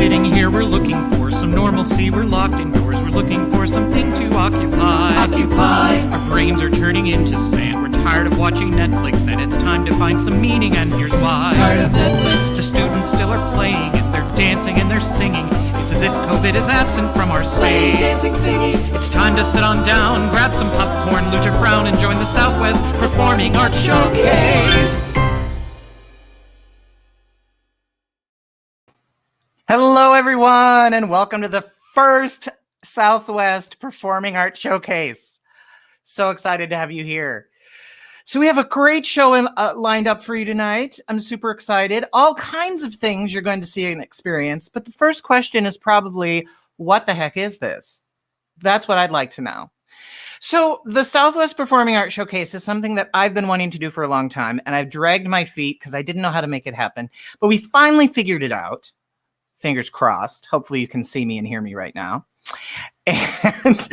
sitting here, we're looking for some normalcy. We're locked indoors, we're looking for something to occupy. Our brains are turning into sand. We're tired of watching Netflix, and it's time to find some meaning, and here's why. Tired of Netflix. The students still are playing, and they're dancing and they're singing. It's as if COVID is absent from our space. Dancing, singing. It's time to sit on down, grab some popcorn, loot your crown, and join the Southwest Performing Arts Showcase. Hello, everyone, and welcome to the first Southwest Performing Arts Showcase. So excited to have you here. So we have a great show lined up for you tonight. I'm super excited. All kinds of things you're going to see and experience. But the first question is probably, what the heck is this? That's what I'd like to know. So the Southwest Performing Arts Showcase is something that I've been wanting to do for a long time, and I've dragged my feet because I didn't know how to make it happen. But we finally figured it out. Fingers crossed. Hopefully you can see me and hear me right now. And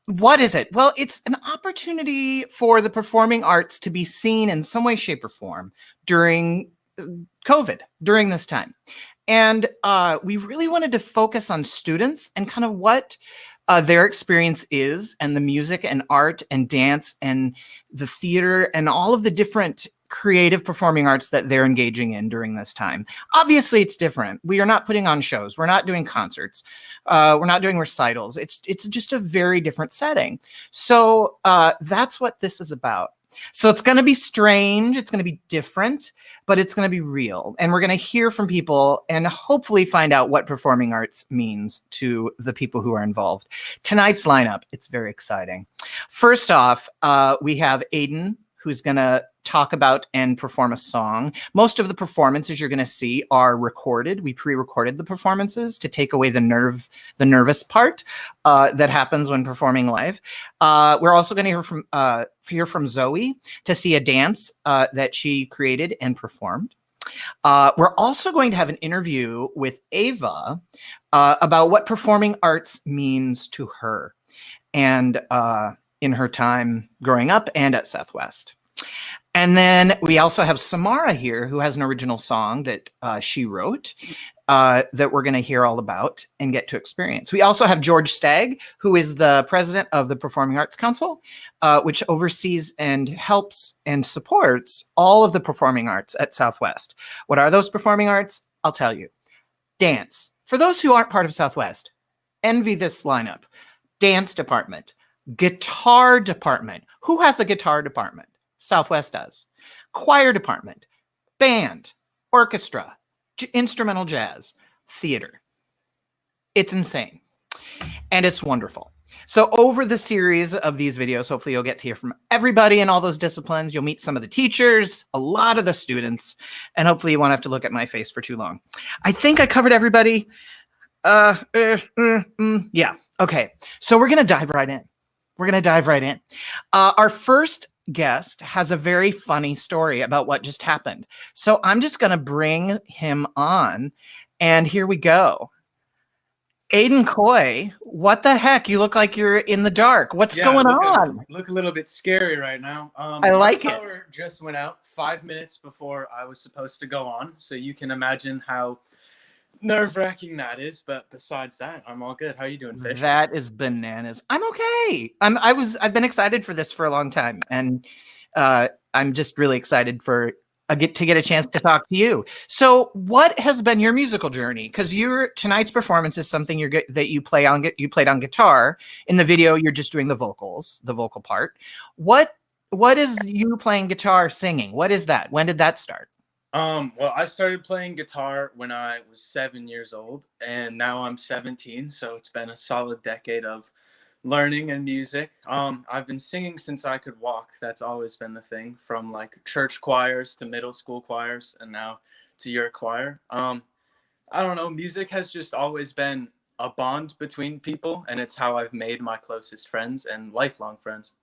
what is it? Well, it's an opportunity for the performing arts to be seen in some way, shape, or form during COVID, during this time. And we really wanted to focus on students and kind of what their experience is, and the music and art and dance and the theater and all of the different creative performing arts that they're engaging in during this time. Obviously, it's different. We are not putting on shows. We're not doing concerts. We're not doing recitals. It's just a very different setting. So that's what this is about. So it's going to be strange. It's going to be different, but it's going to be real. And we're going to hear from people and hopefully find out what performing arts means to the people who are involved. Tonight's lineup, it's very exciting. First off, we have Aiden, who's going to talk about and perform a song. Most of the performances you're going to see are recorded. We pre-recorded the performances to take away the nervous part that happens when performing live. We're also going to hear from Zoe to see a dance that she created and performed. We're also going to have an interview with Ava about what performing arts means to her and in her time growing up and at Southwest. And then we also have Samara here, who has an original song that she wrote that we're going to hear all about and get to experience. We also have George Stagg, who is the president of the Performing Arts Council, which oversees and helps and supports all of the performing arts at Southwest. What are those performing arts? I'll tell you. Dance. For those who aren't part of Southwest, envy this lineup. Dance department. Guitar department. Who has a guitar department? Southwest does. Choir department, band, orchestra, instrumental jazz, theater. It's insane. And it's wonderful. So over the series of these videos, hopefully you'll get to hear from everybody in all those disciplines. You'll meet some of the teachers, a lot of the students, and hopefully you won't have to look at my face for too long. I think I covered everybody. Yeah. Okay. So we're going to dive right in. Our first guest has a very funny story about what just happened. So I'm just going to bring him on, and here we go. Aiden Coy, what the heck? You look like you're in the dark. What's going on? Look a little bit scary right now. I like it. Power just went out 5 minutes before I was supposed to go on, so you can imagine how nerve-wracking that is. But besides that, I'm all good. How are you doing, Fish? That is bananas. I'm okay. I've been excited for this for a long time, and I'm just really excited for get a chance to talk to you. So, what has been your musical journey? Because tonight's performance is something that you played on guitar. In the video, you're just doing the vocals, the vocal part. What is you playing guitar, singing? What is that? When did that start? Well, I started playing guitar when I was 7 years old, and now I'm 17, so it's been a solid decade of learning and music. I've been singing since I could walk. That's always been the thing, from like church choirs to middle school choirs and now to your choir. I don't know, music has just always been a bond between people, and it's how I've made my closest friends and lifelong friends.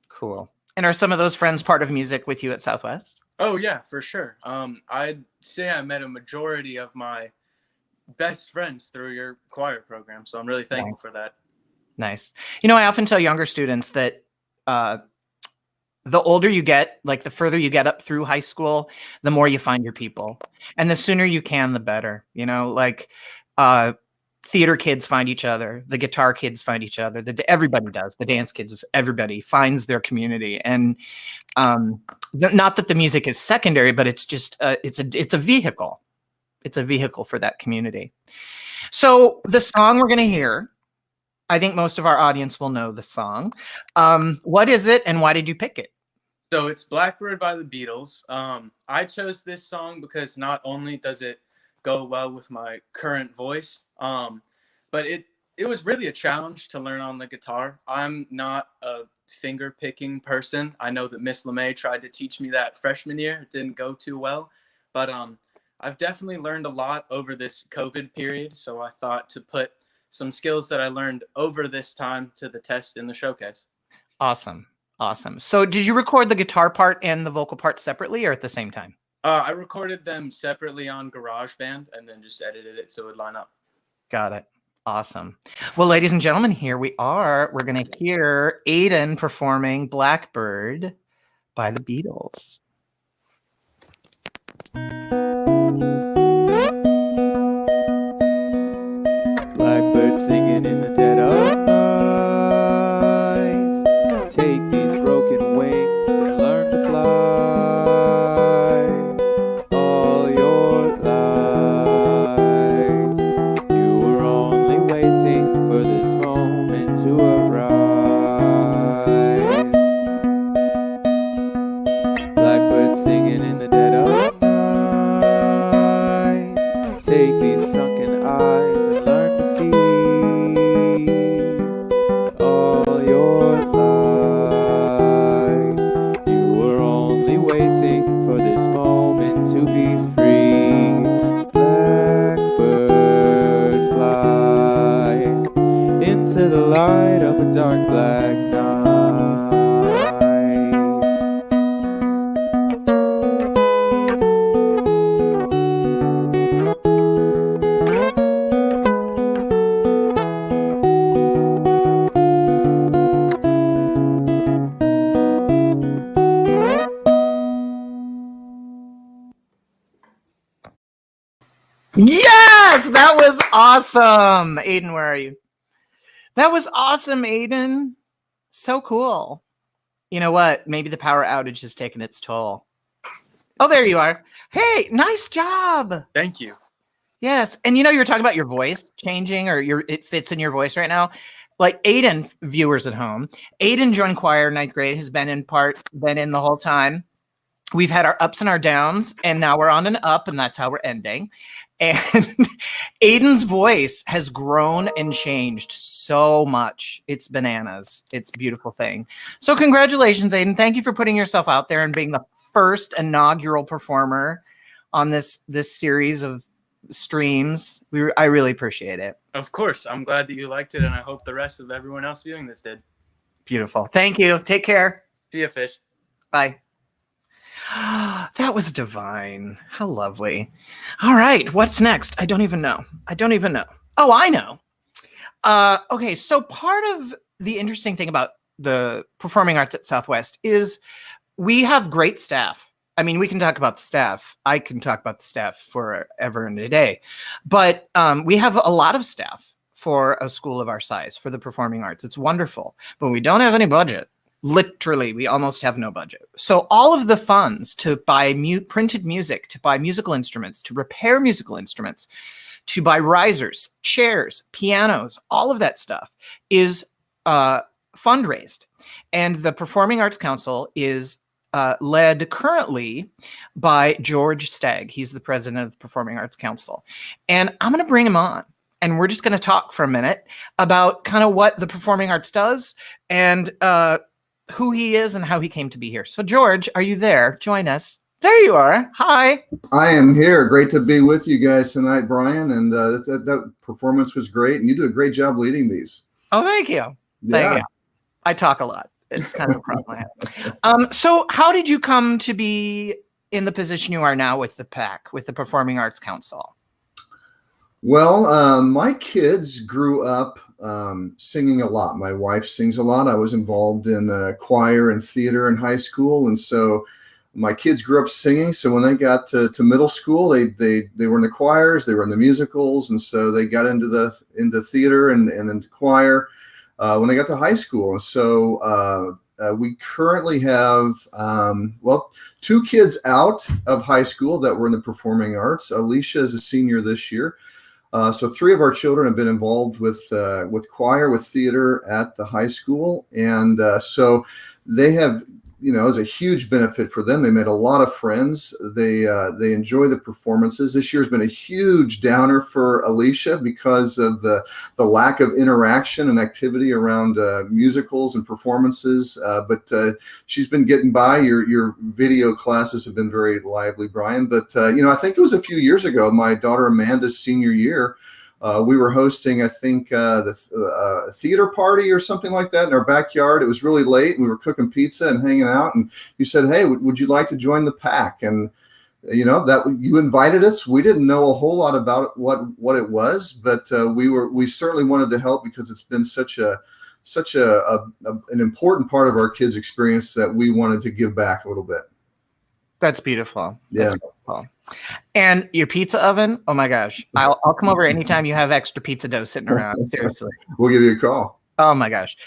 Cool. And are some of those friends part of music with you at Southwest? Oh yeah, for sure. I'd say I met a majority of my best friends through your choir program, so I'm really thankful for that. Nice. You know, I often tell younger students that the older you get, like the further you get up through high school, the more you find your people. And the sooner you can, the better. You know, like theater kids find each other, the guitar kids find each other, everybody does, the dance kids, everybody finds their community. And not that the music is secondary, but it's just it's a vehicle. It's a vehicle for that community. So the song we're going to hear, I think most of our audience will know the song. What is it and why did you pick it? So it's Blackbird by the Beatles. I chose this song because not only does it go well with my current voice, but it was really a challenge to learn on the guitar. I'm not a finger picking person. I know that Miss LeMay tried to teach me that freshman year. It didn't go too well, but I've definitely learned a lot over this COVID period. So I thought to put some skills that I learned over this time to the test in the showcase. Awesome. Awesome. So did you record the guitar part and the vocal part separately or at the same time? I recorded them separately on GarageBand and then just edited it so it would line up. Got it. Awesome. Well, ladies and gentlemen, here we are. We're going to hear Aidan performing Blackbird by the Beatles. Blackbird singing in the dead of night. Take these broken wings and learn to fly. All your life, you were only waiting for this moment to arise. Blackbird singing in the dead of night. Take these sunken eyes and learn to see. All your life, you were only waiting for this moment to be free. Blackbird, fly into the light of a dark black night. Yes, that was awesome. Aidan, where are you? That was awesome, Aidan. So cool. You know what? Maybe the power outage has taken its toll. Oh, there you are. Hey, nice job. Thank you. Yes. And you know, you were talking about your voice changing or it fits in your voice right now. Like Aidan, viewers at home, Aidan joined choir in 9th grade, has been in the whole time. We've had our ups and our downs, and now we're on an up, and that's how we're ending. And Aidan's voice has grown and changed so much. It's bananas. It's a beautiful thing. So congratulations, Aidan. Thank you for putting yourself out there and being the first inaugural performer on this series of streams. I really appreciate it. Of course. I'm glad that you liked it, and I hope the rest of everyone else viewing this did. Beautiful. Thank you. Take care. See ya, fish. Bye. That was divine. How lovely. All right. What's next? I don't even know. Oh, I know. Okay. So part of the interesting thing about the performing arts at Southwest is we have great staff. I mean, we can talk about the staff. I can talk about the staff forever and a day, but we have a lot of staff for a school of our size for the performing arts. It's wonderful, but we don't have any budget. Literally, we almost have no budget. So all of the funds to buy printed music, to buy musical instruments, to repair musical instruments, to buy risers, chairs, pianos, all of that stuff is fundraised. And the Performing Arts Council is led currently by George Stagg. He's the president of the Performing Arts Council. And I'm going to bring him on. And we're just going to talk for a minute about kind of what the performing arts does and who he is and how he came to be here. So George, are you there? Join us. There you are. Hi. I am here. Great to be with you guys tonight, Brian. And that performance was great. And you do a great job leading these. Oh, thank you. Thank you. I talk a lot. It's kind of a problem I have. So how did you come to be in the position you are now with the PAC, with the Performing Arts Council? Well, my kids grew up singing a lot. My wife sings a lot. I was involved in choir and theater in high school, and so my kids grew up singing. So when they got to middle school, they were in the choirs, they were in the musicals, and so they got into theater and into choir when they got to high school. And so we currently have well, two kids out of high school that were in the performing arts. Alicia is a senior this year. So three of our children have been involved with choir, with theater at the high school, and so they have, it's a huge benefit for them. They made a lot of friends. They enjoy the performances. This year's been a huge downer for Alicia because of the lack of interaction and activity around musicals and performances. But she's been getting by. Your video classes have been very lively, Brian. But I think it was a few years ago, my daughter Amanda's senior year. We were hosting, I think, the theater party or something like that in our backyard. It was really late. We were cooking pizza and hanging out, and you said, "Hey, would you like to join the pack?" And that you invited us. We didn't know a whole lot about what it was, but we certainly wanted to help because it's been such an important part of our kids' experience that we wanted to give back a little bit. That's beautiful. Yeah. That's beautiful. And your pizza oven, oh my gosh. I'll come over anytime you have extra pizza dough sitting around. Seriously. We'll give you a call. Oh my gosh.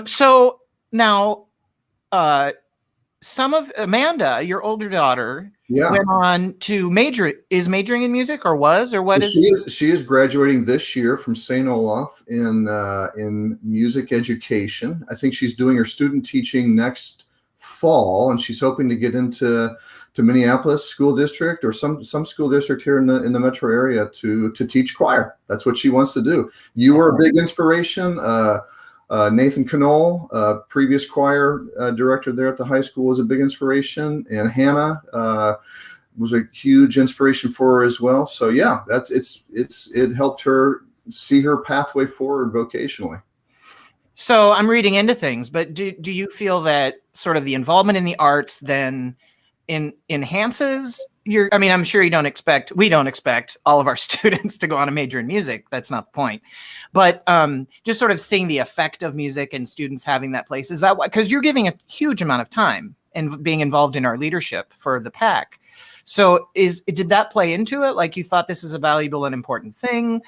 So now some of Amanda, your older daughter, went on to majoring in music, or what is she is graduating this year from St. Olaf in music education. I think she's doing her student teaching next fall, and she's hoping to get into Minneapolis school district or some school district here in the metro area to teach choir. That's what she wants to do. You were a big inspiration. Nathan Knoll, previous choir director there at the high school, was a big inspiration, and Hannah was a huge inspiration for her as well. So yeah, it helped her see her pathway forward vocationally. So I'm reading into things, but do you feel that sort of the involvement in the arts then enhances your, I mean, I'm sure we don't expect all of our students to go on a major in music. That's not the point. But just sort of seeing the effect of music and students having that place, is that why? Because you're giving a huge amount of time and being involved in our leadership for the PAC. So did that play into it? Like, you thought this is a valuable and important thing?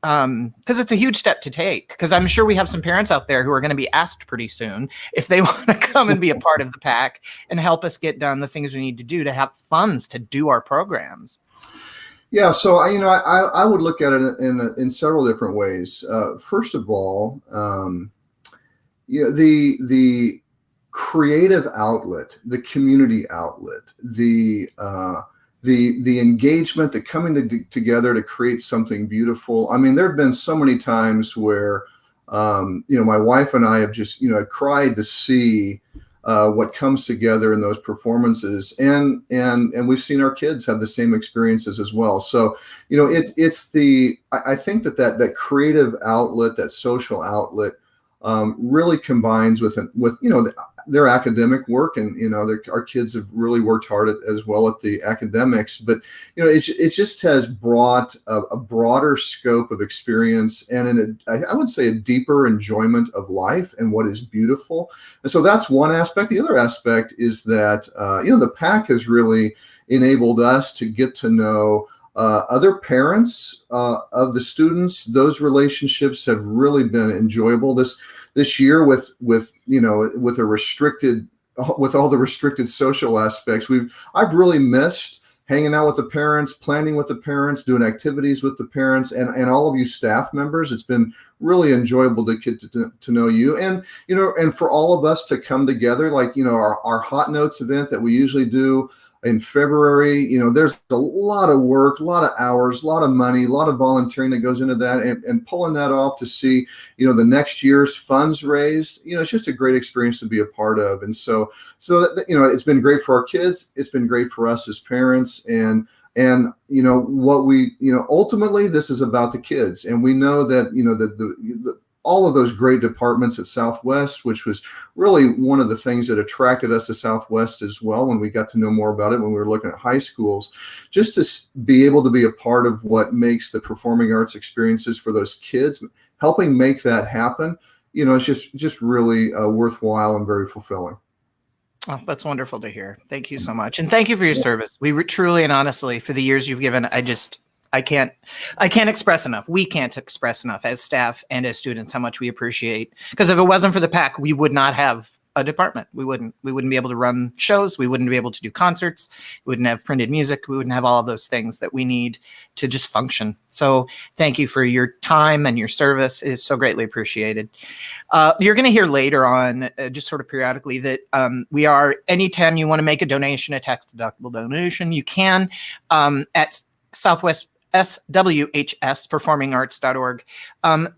Because it's a huge step to take, because I'm sure we have some parents out there who are going to be asked pretty soon if they want to come and be a part of the PAC and help us get done the things we need to do to have funds to do our programs. Yeah, so I would look at it in several different ways. First of all, the creative outlet, the community outlet, the engagement, the coming together to create something beautiful. I mean, there have been so many times where, my wife and I have just, cried to see what comes together in those performances, and we've seen our kids have the same experiences as well. So, I think that creative outlet, that social outlet, really combines with their academic work, and our kids have really worked hard as well at the academics, but it just has brought a broader scope of experience, and I would say a deeper enjoyment of life and what is beautiful. And so that's one aspect. The other aspect is that the PAC has really enabled us to get to know other parents of the students. Those relationships have really been enjoyable this year with all the restricted social aspects. I've really missed hanging out with the parents, planning with the parents, doing activities with the parents, and all of you staff members. It's been really enjoyable to get to know you, and for all of us to come together, like our Hot Notes event that we usually do in February. There's a lot of work, a lot of hours, a lot of money, a lot of volunteering that goes into that, and pulling that off to see, the next year's funds raised, it's just a great experience to be a part of. And so that, it's been great for our kids. It's been great for us as parents, and what we, ultimately this is about the kids. And we know that, all of those great departments at Southwest, which was really one of the things that attracted us to Southwest as well when we got to know more about it when we were looking at high schools, just to be able to be a part of what makes the performing arts experiences for those kids, helping make that happen. It's just really worthwhile and very fulfilling. Oh, that's wonderful to hear. Thank you so much. And thank you for your service. We truly and honestly, for the years you've given, I can't express enough. We can't express enough as staff and as students how much we appreciate. Because if it wasn't for the PAC, we would not have a department. We wouldn't be able to run shows. We wouldn't be able to do concerts. We wouldn't have printed music. We wouldn't have all of those things that we need to just function. So thank you for your time and your service. It is so greatly appreciated. You're going to hear later on, just sort of periodically, that we are, anytime you want to make a donation, a tax-deductible donation, you can at Southwest SWHS, performingarts.org.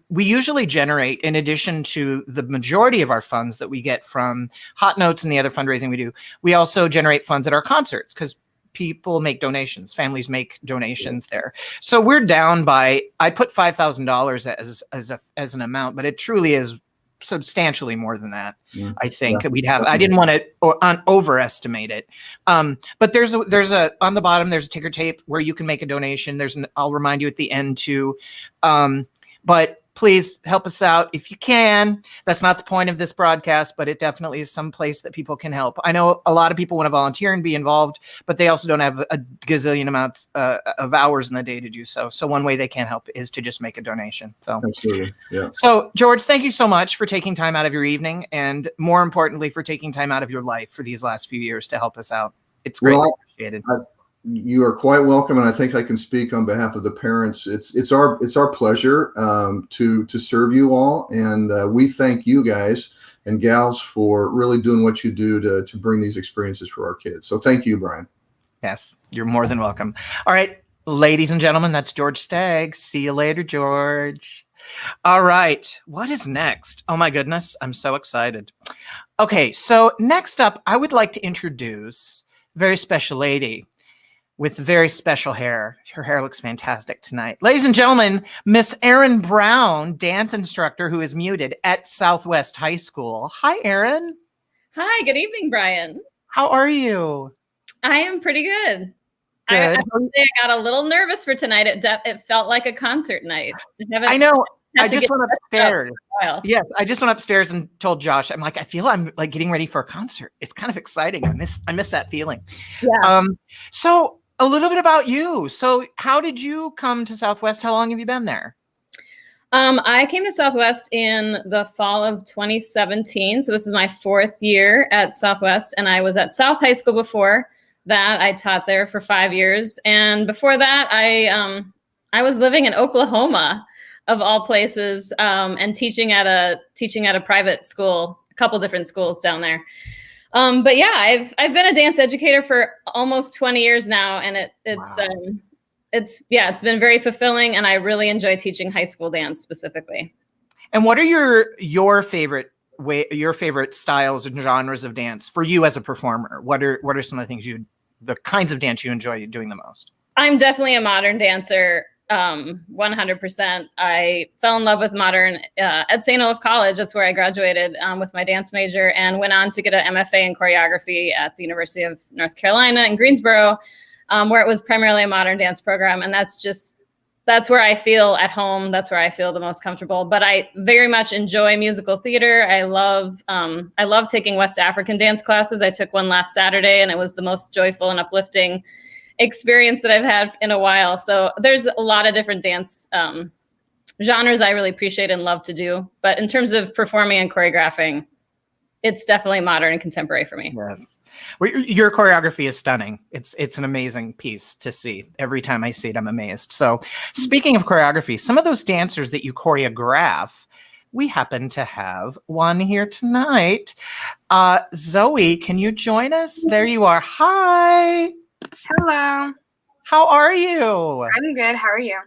We usually generate, in addition to the majority of our funds that we get from Hot Notes and the other fundraising we do, we also generate funds at our concerts because people make donations, families make donations there. So we're down by, I put $5,000 as an amount, but it truly is substantially more than that. I think we'd have, I didn't want to overestimate it. But there's a, on the bottom, there's a ticker tape where you can make a donation. I'll remind you at the end too. But please help us out if you can. That's not the point of this broadcast, but it definitely is some place that people can help. I know a lot of people want to volunteer and be involved, but they also don't have a gazillion amounts of hours in the day to do so. So one way they can help is to just make a donation. So absolutely, yeah. So George, thank you so much for taking time out of your evening, and more importantly, for taking time out of your life for these last few years to help us out. It's greatly appreciated. You are quite welcome, and I think I can speak on behalf of the parents. It's our pleasure to serve you all, and we thank you guys and gals for really doing what you do to bring these experiences for our kids. So thank you, Brian. Yes, you're more than welcome. All right, ladies and gentlemen, that's George Stagg. See you later, George. All right, what is next? Oh my goodness, I'm so excited. Okay, so next up, I would like to introduce a very special lady with very special hair. Her hair looks fantastic tonight. Ladies and gentlemen, Miss Erin Brown, dance instructor who is muted at Southwest High School. Hi, Erin. Hi, good evening, Brian. How are you? I am pretty good. Good. I got a little nervous for tonight. It felt like a concert night. I know. I just went upstairs. Yes, I just went upstairs and told Josh, I'm like, I feel I'm like getting ready for a concert. It's kind of exciting. I miss that feeling. Yeah. So a little bit about you. So how did you come to Southwest? How long have you been there? I came to Southwest in the fall of 2017. So this is my 4th year at Southwest, and I was at South High School before that. I taught there for 5 years. And before that, I was living in Oklahoma, of all places, and teaching at a private school, a couple different schools down there. But yeah, I've been a dance educator for almost 20 years now, and it's been very fulfilling, and I really enjoy teaching high school dance specifically. And what are your favorite styles and genres of dance for you as a performer? What are some of the things the kinds of dance you enjoy doing the most? I'm definitely a modern dancer. 100%. I fell in love with modern at St. Olaf College. That's where I graduated with my dance major, and went on to get an MFA in choreography at the University of North Carolina in Greensboro, where it was primarily a modern dance program. And that's where I feel at home. That's where I feel the most comfortable. But I very much enjoy musical theater. I love taking West African dance classes. I took one last Saturday, and it was the most joyful and uplifting experience that I've had in a while. So there's a lot of different dance genres I really appreciate and love to do. But in terms of performing and choreographing, it's definitely modern and contemporary for me. Yes. Well, your choreography is stunning. It's an amazing piece to see. Every time I see it, I'm amazed. So speaking of choreography, some of those dancers that you choreograph, we happen to have one here tonight. Zoe, can you join us? There you are. Hi. Hello. How are you? I'm good. How are you?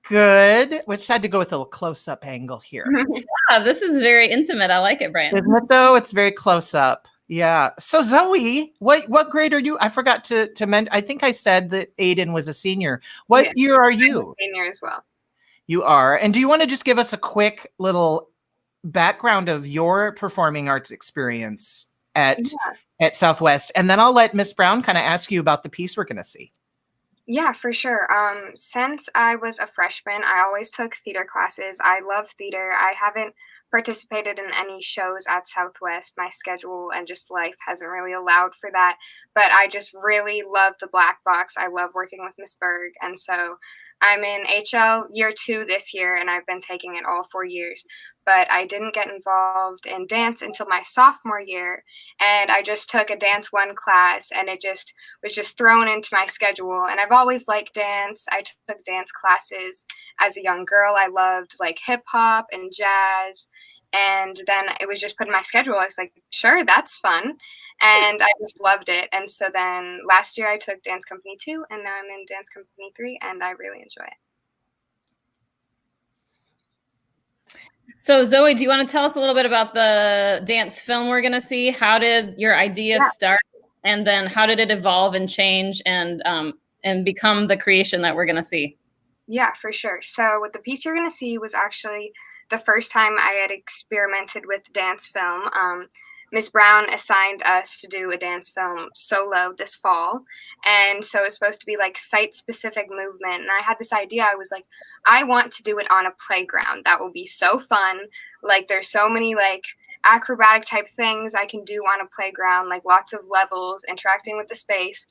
Good. We just had to go with a little close-up angle here. Yeah, this is very intimate. I like it, Brian. Isn't it though? It's very close up. Yeah. So Zoe, what grade are you? I forgot to mention. I think I said that Aiden was a senior. What year are you? I'm a senior as well. You are. And do you want to just give us a quick little background of your performing arts experience at Yeah. at Southwest, and then I'll let Miss Brown kind of ask you about the piece we're going to see. Yeah, for sure. Since I was a freshman, I always took theater classes. I love theater. I haven't participated in any shows at Southwest. My schedule and just life hasn't really allowed for that. But I just really love the Black Box. I love working with Miss Berg. And so I'm in HL year 2 this year, and I've been taking it all 4 years. But I didn't get involved in dance until my sophomore year. And I just took a Dance 1 class, and it just was just thrown into my schedule. And I've always liked dance. I took dance classes as a young girl. I loved like hip hop and jazz. And then it was just put in my schedule. I was like, sure, that's fun. And I just loved it. And so then last year I took Dance Company 2, and now I'm in Dance Company 3, and I really enjoy it. So Zoe, do you want to tell us a little bit about the dance film we're going to see? How did your idea start, and then how did it evolve and change and become the creation that we're going to see? Yeah, for sure. So what the piece you're going to see was actually the first time I had experimented with dance film. Miss Brown assigned us to do a dance film solo this fall. And so it's supposed to be like site-specific movement. And I had this idea. I was like, I want to do it on a playground. That will be so fun. Like there's so many like acrobatic type things I can do on a playground, like lots of levels, interacting with the space.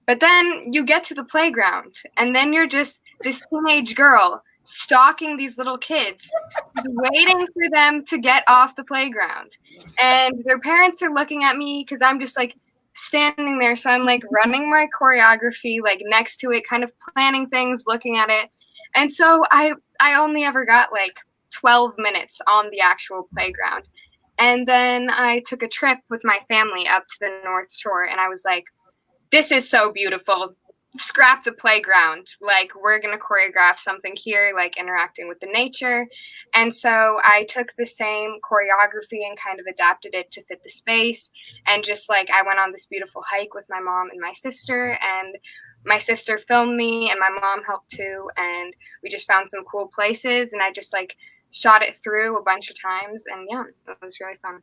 But then you get to the playground, and then you're just this teenage girl stalking these little kids, just waiting for them to get off the playground. And their parents are looking at me because I'm just like standing there. So I'm like running my choreography, like next to it, kind of planning things, looking at it. And so I only ever got like 12 minutes on the actual playground. And then I took a trip with my family up to the North Shore, and I was like, this is so beautiful. Scrap the playground. Like, we're going to choreograph something here, like interacting with the nature. And so I took the same choreography and kind of adapted it to fit the space. And just like, I went on this beautiful hike with my mom and my sister, and my sister filmed me and my mom helped too. And we just found some cool places, and I just like shot it through a bunch of times. And yeah, it was really fun.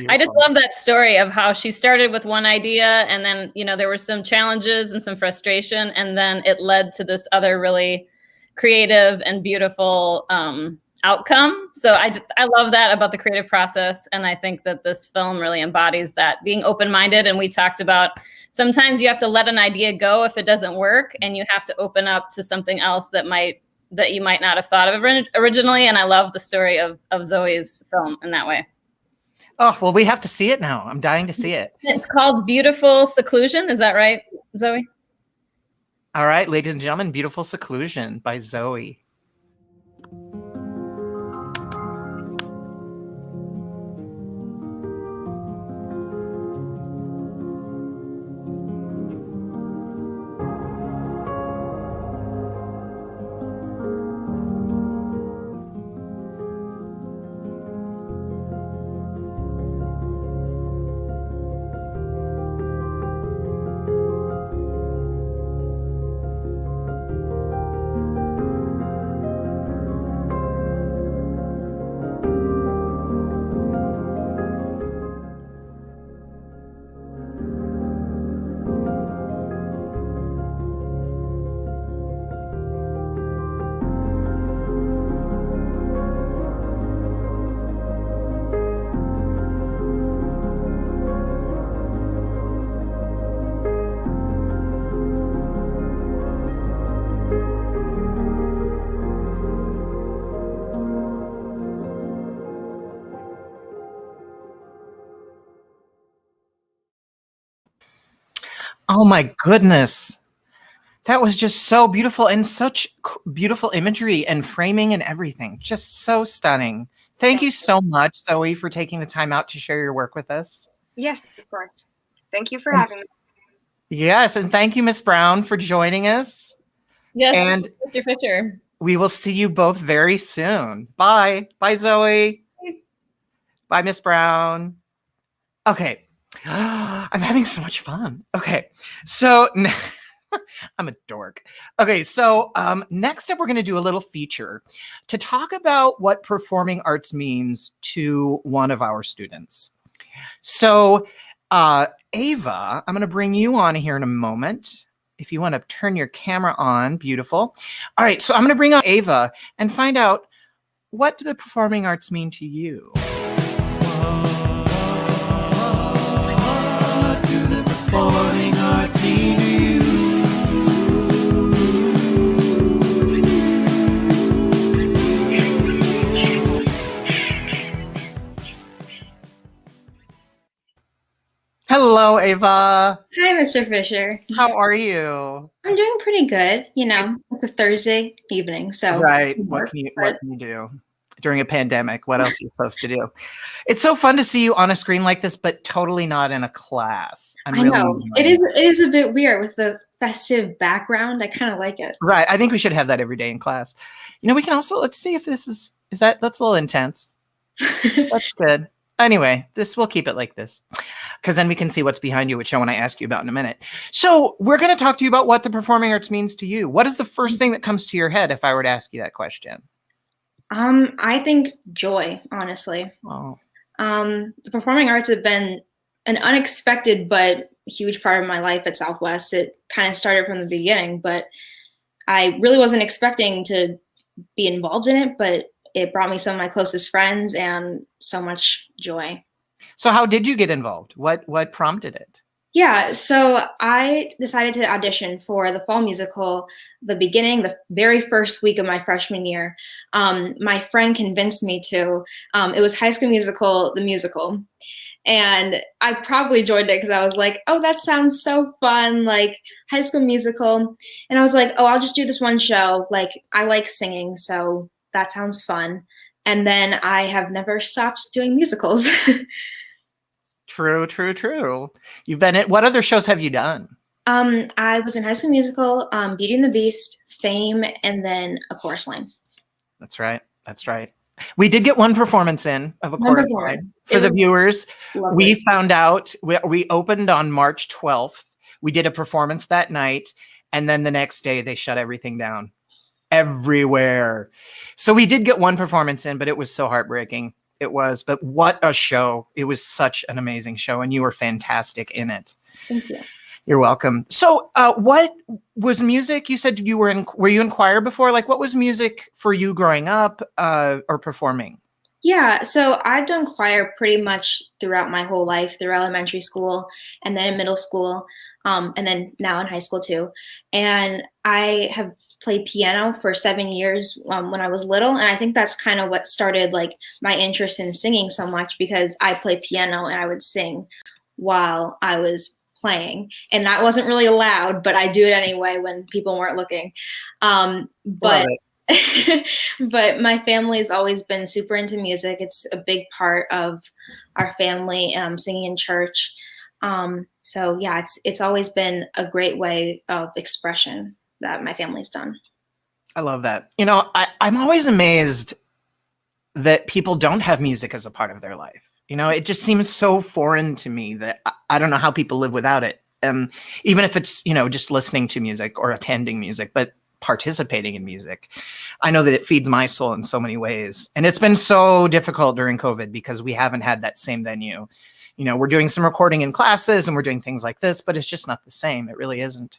I just love that story of how she started with one idea, and then, you know, there were some challenges and some frustration, and then it led to this other really creative and beautiful outcome. So I love that about the creative process. And I think that this film really embodies that, being open-minded. And we talked about sometimes you have to let an idea go if it doesn't work, and you have to open up to something else that you might not have thought of originally. And I love the story of Zoe's film in that way. Oh, well, we have to see it now. I'm dying to see it. It's called Beautiful Seclusion. Is that right, Zoe? All right, ladies and gentlemen, Beautiful Seclusion by Zoe. Oh my goodness. That was just so beautiful, and such beautiful imagery and framing and everything. Just so stunning. Thank you so much, Zoe, for taking the time out to share your work with us. Yes, of course. Thank you for having me. Yes, and thank you, Miss Brown, for joining us. Yes, And Mr. Fisher. we will see you both very soon. Bye. Bye, Zoe. Bye, Miss Brown. Okay. I'm having so much fun. Okay. So I'm a dork. Okay, so next up, we're going to do a little feature to talk about what performing arts means to one of our students. So, Ava, I'm going to bring you on here in a moment. If you want to turn your camera on, beautiful. All right, so I'm going to bring on Ava and find out, what do the performing arts mean to you? What do the performing arts mean to you? Hello, Ava. Hi, Mr. Fisher. How are you? I'm doing pretty good. You know, it's a Thursday evening, so Right. What can you do during a pandemic? What else are you supposed to do? It's so fun to see you on a screen like this, but totally not in a class. I know it is a bit weird with the festive background. I kind of like it. Right. I think we should have that every day in class. You know, we can also, let's see if this that's a little intense. That's good. Anyway, we'll keep it like this, because then we can see what's behind you, which I want to ask you about in a minute. So we're going to talk to you about what the performing arts means to you. What is the first thing that comes to your head if I were to ask you that question? I think joy, honestly. Oh. The performing arts have been an unexpected but huge part of my life at Southwest. It kind of started from the beginning, but I really wasn't expecting to be involved in it, but it brought me some of my closest friends and so much joy. So how did you get involved? What prompted it? Yeah, so I decided to audition for the fall musical, the very first week of my freshman year. My friend convinced me to. It was High School Musical, the musical. And I probably joined it because I was like, oh, that sounds so fun, like High School Musical. And I was like, oh, I'll just do this one show. Like, I like singing, so that sounds fun. And then I have never stopped doing musicals. True. You've been in, what other shows have you done? I was in High School Musical, Beauty and the Beast, Fame, and then A Chorus Line. That's right. We did get one performance in of A Chorus Line. For the viewers, lovely. We found out, we opened on March 12th. We did a performance that night, and then the next day they shut everything down everywhere. So we did get one performance in, but it was so heartbreaking. It was, but what a show. It was such an amazing show, and you were fantastic in it. Thank you. You're welcome. So what was music? You said were you in choir before? Like, what was music for you growing up or performing? Yeah, so I've done choir pretty much throughout my whole life, through elementary school and then in middle school, and then now in high school too. And I have played piano for 7 years when I was little, and I think that's kind of what started like my interest in singing so much, because I played piano and I would sing while I was playing, and that wasn't really allowed, but I do it anyway when people weren't looking. But but my family has always been super into music. It's a big part of our family, singing in church. So yeah, it's always been a great way of expression that my family's done. I love that. You know, I'm always amazed that people don't have music as a part of their life. You know, it just seems so foreign to me that I don't know how people live without it. Even if it's, you know, just listening to music or attending music, but participating in music. I know that it feeds my soul in so many ways. And it's been so difficult during COVID because we haven't had that same venue. You know, we're doing some recording in classes and we're doing things like this, but it's just not the same. It really isn't.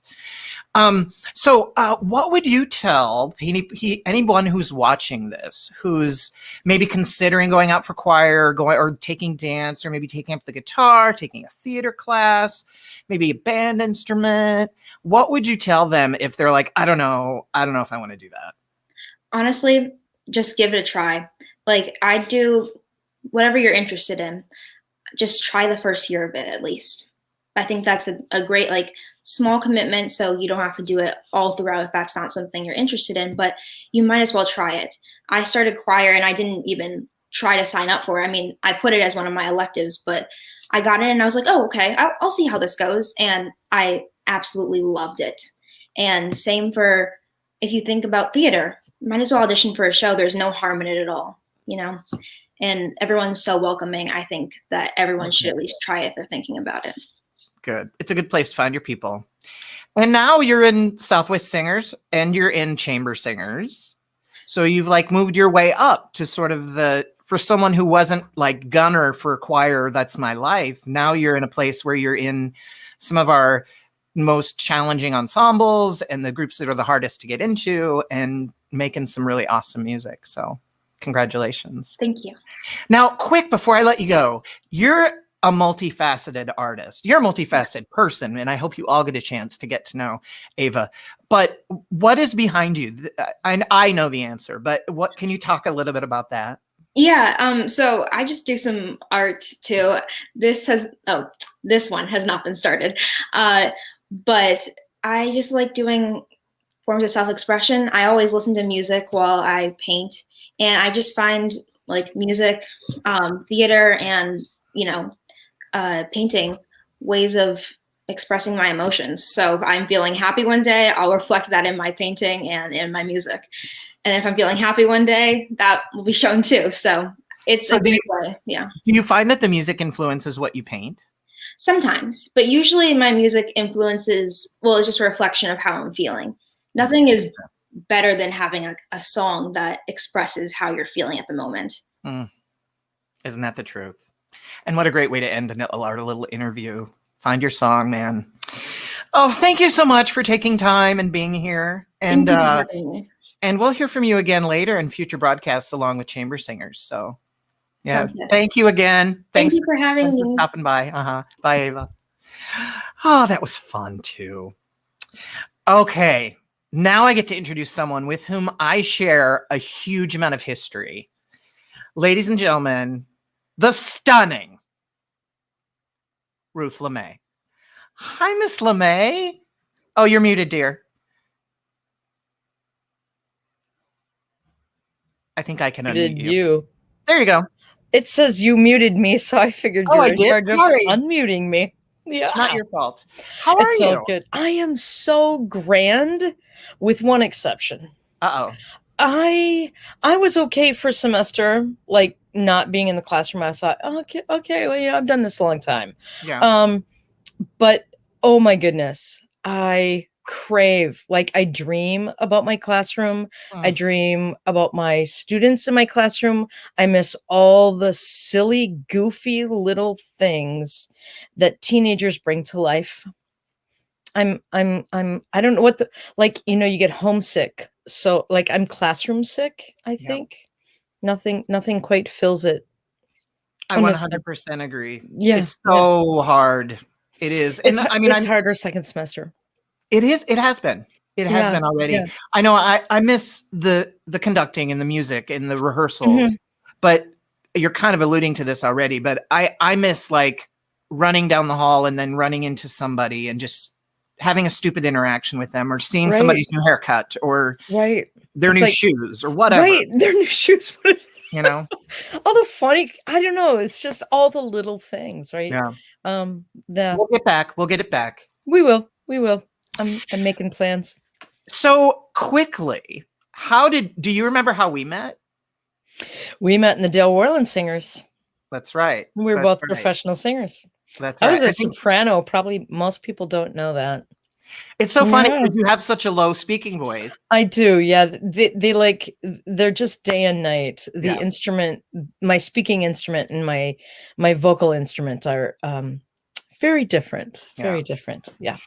So what would you tell anyone who's watching this, who's maybe considering going out for choir or taking dance, or maybe taking up the guitar, taking a theater class, maybe a band instrument? What would you tell them if they're like, I don't know if I want to do that? Honestly, just give it a try. Like, I do whatever you're interested in. Just try the first year of it at least. I think that's a great, like, small commitment, so you don't have to do it all throughout if that's not something you're interested in, but you might as well try it. I started choir and I didn't even try to sign up for it. I mean, I put it as one of my electives, but I got it and I was like, oh, okay, I'll see how this goes. And I absolutely loved it. And same for, if you think about theater, might as well audition for a show. There's no harm in it at all, you know? And everyone's so welcoming. I think that everyone should at least try it if they're thinking about it. Good. It's a good place to find your people. And now you're in Southwest Singers and you're in Chamber Singers. So you've like moved your way up to sort of for someone who wasn't like gunner for choir, that's my life. Now you're in a place where you're in some of our most challenging ensembles and the groups that are the hardest to get into and making some really awesome music. So congratulations. Thank you. Now, quick, before I let you go, you're a multifaceted artist. You're a multifaceted person, and I hope you all get a chance to get to know Ava. But what is behind you? I know the answer, but what can you talk a little bit about that? Yeah, so I just do some art too. This one has not been started. But I just like doing forms of self-expression. I always listen to music while I paint, and I just find like music, theater, and painting ways of expressing my emotions. So if I'm feeling happy one day, I'll reflect that in my painting and in my music. And if I'm feeling happy one day, that will be shown too. So it's a great way. Yeah. Do you find that the music influences what you paint? Sometimes, but usually my music influences, well, it's just a reflection of how I'm feeling. Nothing is better than having a song that expresses how you're feeling at the moment. Isn't that the truth? And what a great way to end our little interview. Find your song, man. Oh, thank you so much for taking time and being here. And and we'll hear from you again later in future broadcasts along with Chamber Singers. So yes, thank you again. Thank you for having me. For stopping by. Bye, Ava. Oh, that was fun too. Okay, now I get to introduce someone with whom I share a huge amount of history. Ladies and gentlemen, the stunning Ruth LeMay. Hi, Miss LeMay. Oh, you're muted, dear. I think I can unmute you. There you go. It says you muted me, so I figured you were in charge of unmuting me. Yeah. Not your fault. How are you? All good. I am so grand, with one exception. Uh-oh. I was okay for semester, like not being in the classroom. I thought, okay, well, I've done this a long time. Yeah. But oh my goodness, I crave, like I dream about my classroom. I dream about my students in my classroom. I miss all the silly, goofy little things that teenagers bring to life. I don't know what you get homesick. So like I'm classroom sick, I think. Yep. Nothing quite fills it. I 100% agree. Yeah. It's so hard. It is. It's harder second semester. It is. It has been. It has been already. Yeah. I know I miss the conducting and the music and the rehearsals, but you're kind of alluding to this already, but I miss like running down the hall and then running into somebody and just having a stupid interaction with them or seeing somebody's new haircut or their new shoes or whatever. Right. Their new shoes. You know, all the funny, I don't know. It's just all the little things, right? Yeah. We'll get back. We'll get it back. We will. I'm making plans. So quickly, do you remember how we met? We met in the Dale Worland Singers. That's right. We were both professional singers. That's right. I was a soprano. Probably most people don't know that. It's so funny because you have such a low speaking voice. I do. Yeah. They're just day and night. The instrument, my speaking instrument and my vocal instrument are very different. Very different. Yeah.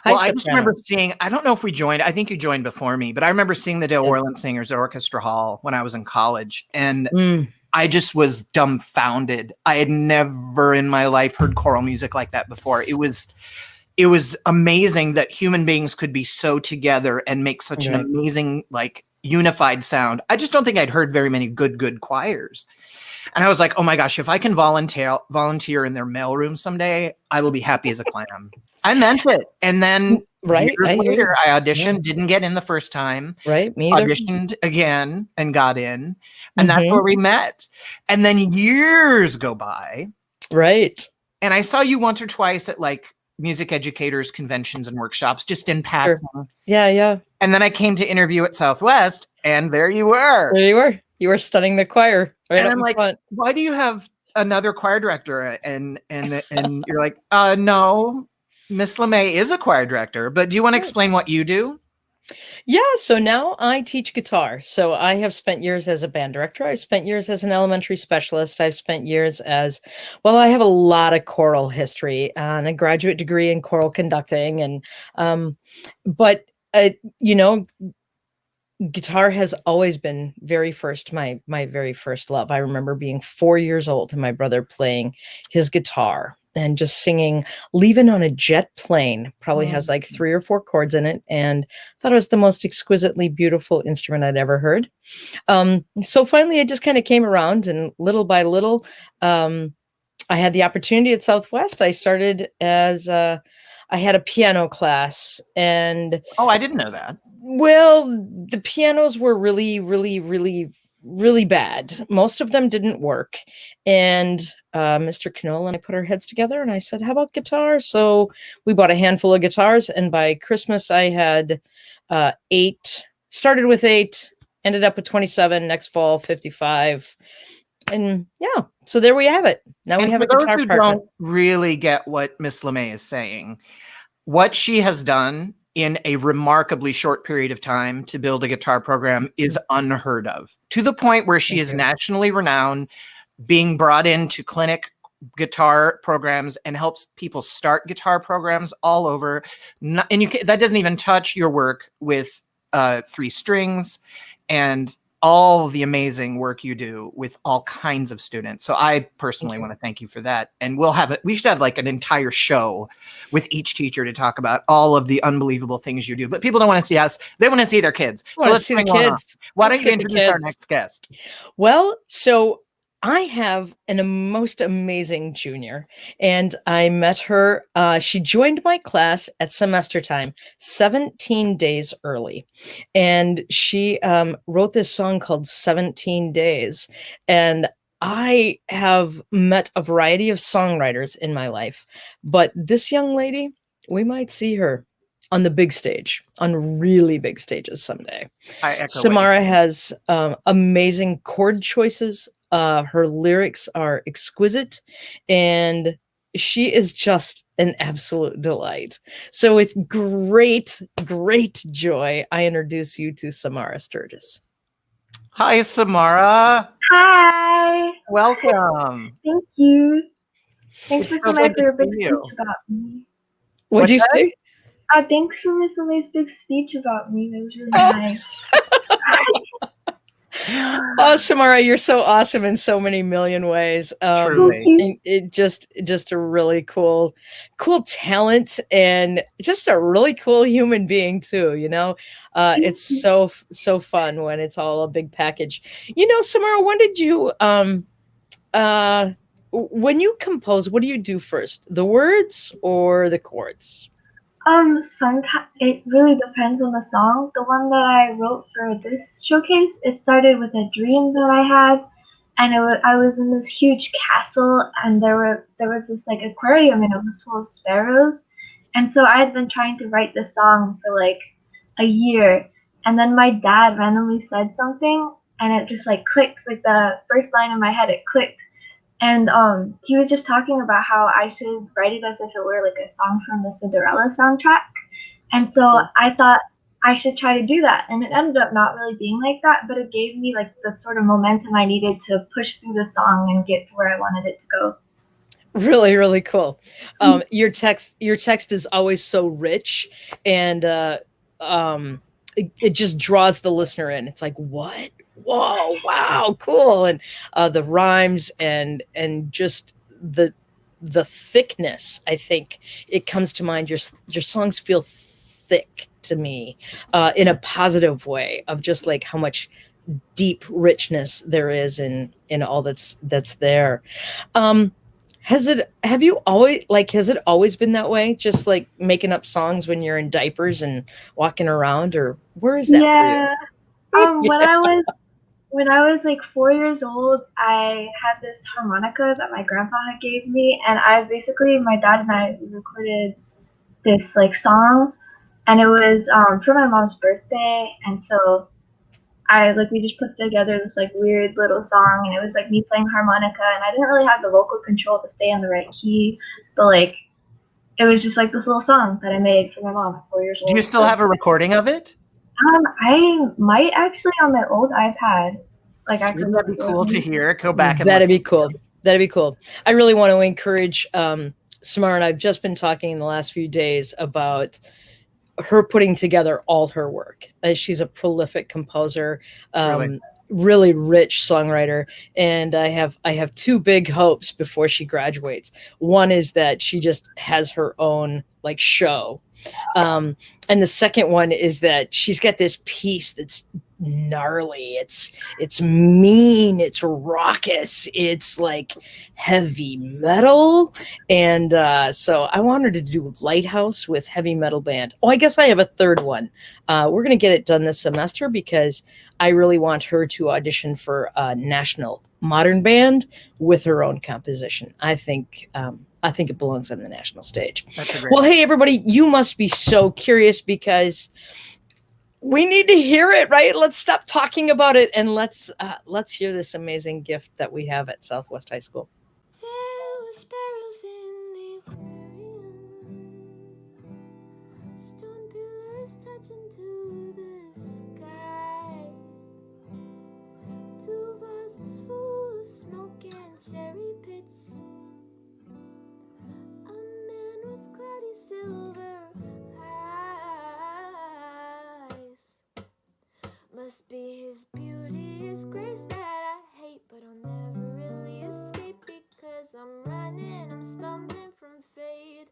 Well, I just remember seeing, I don't know if we joined, I think you joined before me, but I remember seeing the Dale Worland Singers at Orchestra Hall when I was in college. And I just was dumbfounded. I had never in my life heard choral music like that before. It was amazing that human beings could be so together and make such an amazing, like, unified sound. I just don't think I'd heard very many good choirs. And I was like, oh my gosh, if I can volunteer in their mailroom someday, I will be happy as a clam. I meant it. And then years later, I auditioned, didn't get in the first time. Right, me either. Auditioned again and got in. And that's where we met. And then years go by. Right. And I saw you once or twice at like music educators conventions and workshops, just in passing. Sure. Yeah. And then I came to interview at Southwest, and there you were. There you were. You were stunning the choir. Right, and I'm like, why do you have another choir director? And you're like, no. Miss LeMay is a choir director, but do you want to Right. explain what you do? Yeah, so now I teach guitar. So I have spent years as a band director. I've spent years as an elementary specialist. I've spent years as, well, I have a lot of choral history and a graduate degree in choral conducting. And, but, you know, guitar has always been my very first love. I remember being 4 years old and my brother playing his guitar and just singing Leaving on a Jet Plane. Probably has like 3 or 4 chords in it, and thought it was the most exquisitely beautiful instrument I'd ever heard. So finally I just kind of came around, and little by little I had the opportunity at Southwest. I started as I had a piano class, and Oh, I didn't know that. well, the pianos were really, really, really, really bad. Most of them didn't work. And Mr. Knoll and I put our heads together, and I said, how about guitar? So we bought a handful of guitars, and by Christmas I had 8, started with 8, ended up with 27, next fall 55. And yeah, so there we have it. Now we And have for a those guitar who partner. don't really get what Miss LeMay is saying, what she has done in a remarkably short period of time to build a guitar program is unheard of, to the point where she Thank is you. nationally renowned, being brought into clinic guitar programs and helps people start guitar programs all over. And that doesn't even touch your work with 3 strings and all the amazing work you do with all kinds of students. So I personally want to thank you for that. And we should have like an entire show with each teacher to talk about all of the unbelievable things you do. But people don't want to see us. They want to see their kids. So Wanna let's see the bring one on. kids. Why Let's don't you get the introduce our kids. next guest? Well, so I have a most amazing junior, and I met her. She joined my class at semester time, 17 days early. And she wrote this song called 17 Days. And I have met a variety of songwriters in my life, but this young lady, we might see her on the big stage, on really big stages someday. I echo what you Samara said. has amazing chord choices. Her lyrics are exquisite, and she is just an absolute delight. So with great, great joy, I introduce you to Samara Sturgis. Hi, Samara. Hi. Welcome. Thank you. Thanks It's for so Miss good for to a big see you. speech about me. What'd you say? Thanks for Miss LeMay's big speech about me. That was really nice. Oh, Samara, you're so awesome in so many million ways. Truly. And it just a really cool talent, and just a really cool human being too. You know, it's so fun when it's all a big package. You know, Samara, when did you when you compose, what do you do first, the words or the chords? Sometimes it really depends on the song. The one that I wrote for this showcase, it started with a dream that I had, and I was in this huge castle, and there was this like aquarium, and it was full of sparrows, and so I had been trying to write this song for like a year, and then my dad randomly said something, and it just like clicked, like the first line in my head, it clicked. And he was just talking about how I should write it as if it were like a song from the Cinderella soundtrack. And so I thought I should try to do that. And it ended up not really being like that, but it gave me like the sort of momentum I needed to push through the song and get to where I wanted it to go. Really, really cool. Your text is always so rich, and it just draws the listener in. It's like, what? Whoa, wow, cool. And the rhymes and just the thickness, I think it comes to mind. Your songs feel thick to me, in a positive way, of just like how much deep richness there is in all that's there. Has it always been that way? Just like making up songs when you're in diapers and walking around, or where is that Yeah. for you? When I was like 4 years old, I had this harmonica that my grandpa had gave me, and my dad and I recorded this like song, and it was for my mom's birthday, and so we just put together this like weird little song, and it was like me playing harmonica, and I didn't really have the vocal control to stay on the right key, but like it was just like this little song that I made for my mom at 4 years old. Do you still have a recording of it? I might actually on my old iPad. Like I could. Wouldn't that be cool to hear? Go back and That'd listen be cool. That'd be cool. I really want to encourage Samara, and I've just been talking in the last few days about her putting together all her work. She's a prolific composer, really rich songwriter, and I have two big hopes before she graduates. One is that she just has her own like show, and the second one is that she's got this piece that's gnarly, it's mean, it's raucous, it's like heavy metal, and so I wanted to do Lighthouse with heavy metal band. Oh, I guess I have a third one. We're gonna get it done this semester because I really want her to audition for a national modern band with her own composition. I think it belongs on the national stage. That's a great Well, hey everybody, you must be so curious because we need to hear it, right? Let's stop talking about it and let's hear this amazing gift that we have at Southwest High School. There were sparrows in the aquarium, stone pillars touching to the sky, 2 vases full of smoke and cherry pits, a man with cloudy silver eyes. Must be his beauty, his grace that I hate, but I'll never really escape because I'm running, I'm stumbling from fate.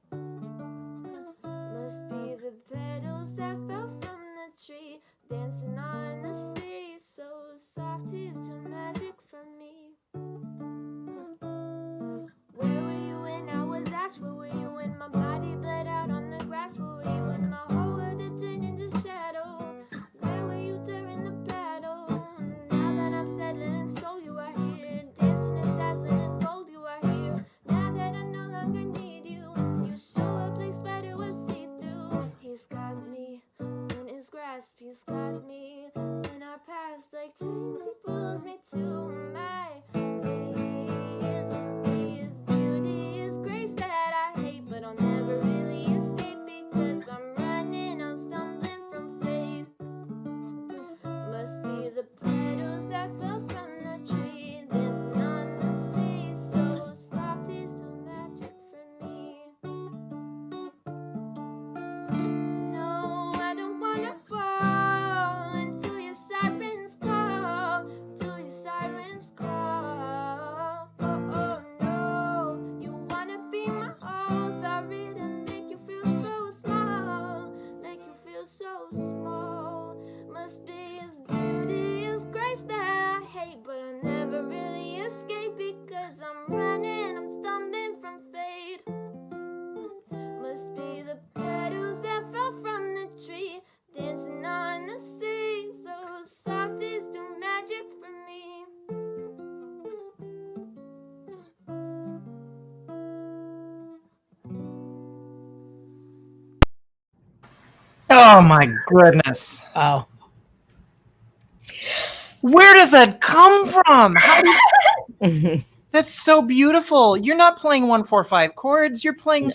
Must be the petals that fell from the tree, dancing on the sea, so soft is your magic for me. Where were you when I was ash? Where were you when my body bled out on the grass? Where were you when my whole world had turned into shadow? Where were you during the battle? Now that I'm settling in soul, you are here, dancing and dazzling in gold, you are here. Now that I no longer need you, you show up like spiderweb see-through. He's got me in his grasp, he's got me in our past like chains, he pulls me to my knees. Must be his beauty, his grace that I hate, but I'll never really escape because I'm running, I'm stumbling from fate. Must be the petals that fell from the tree, dancing on the sea, so soft is so magic for me. No, I don't wanna fall into your sirens call, to your sirens call. Oh, oh no, you wanna be my all, sorry to make you feel so small, make you feel so small. Must be his beauty, his grace that I hate, but I'll never really escape because I'm running, I'm stumbling from fate. Must be the petals that fell from the tree, dancing on the sea, so soft is the magic for me. Oh my goodness. Wow. Where does that come from? That's so beautiful. You're not playing 1-4-5 chords. You're playing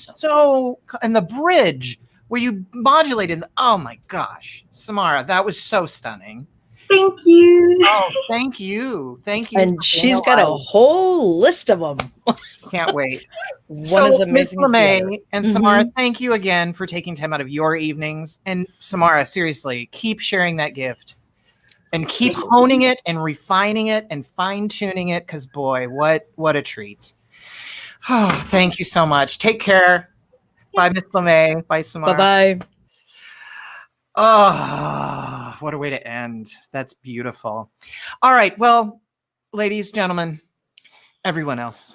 and the bridge where you modulated. Oh my gosh, Samara, that was so stunning. Thank you. Oh, thank you. Thank you. And she's got a whole list of them. Can't wait. One is Miss amazing. as the LeMay other. and Samara, thank you again for taking time out of your evenings. And Samara, seriously, keep sharing that gift and keep honing it and refining it and fine tuning it. Because boy, what a treat. Oh, thank you so much. Take care. Bye, Miss LeMay. Bye, Samara. Bye-bye. Oh, what a way to end. That's beautiful. All right. Well, ladies, gentlemen, everyone else,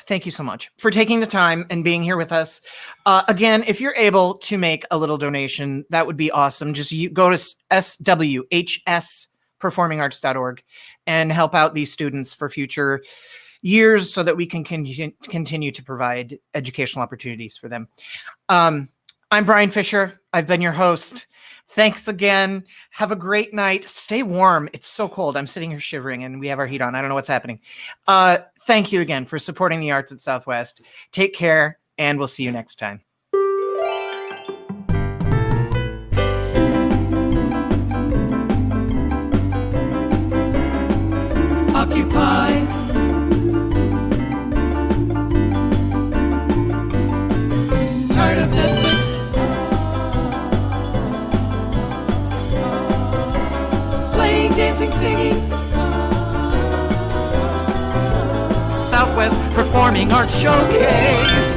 thank you so much for taking the time and being here with us. Again, if you're able to make a little donation, that would be awesome. Just go to swhsperformingarts.org and help out these students for future years so that we can continue to provide educational opportunities for them. I'm Brian Fisher. I've been your host. Thanks again. Have a great night. Stay warm. It's so cold. I'm sitting here shivering and we have our heat on. I don't know what's happening. Thank you again for supporting the arts at Southwest. Take care and we'll see you next time. Occupy. Tired of Netflix? Playing, dancing, singing. Southwest Performing Arts Showcase.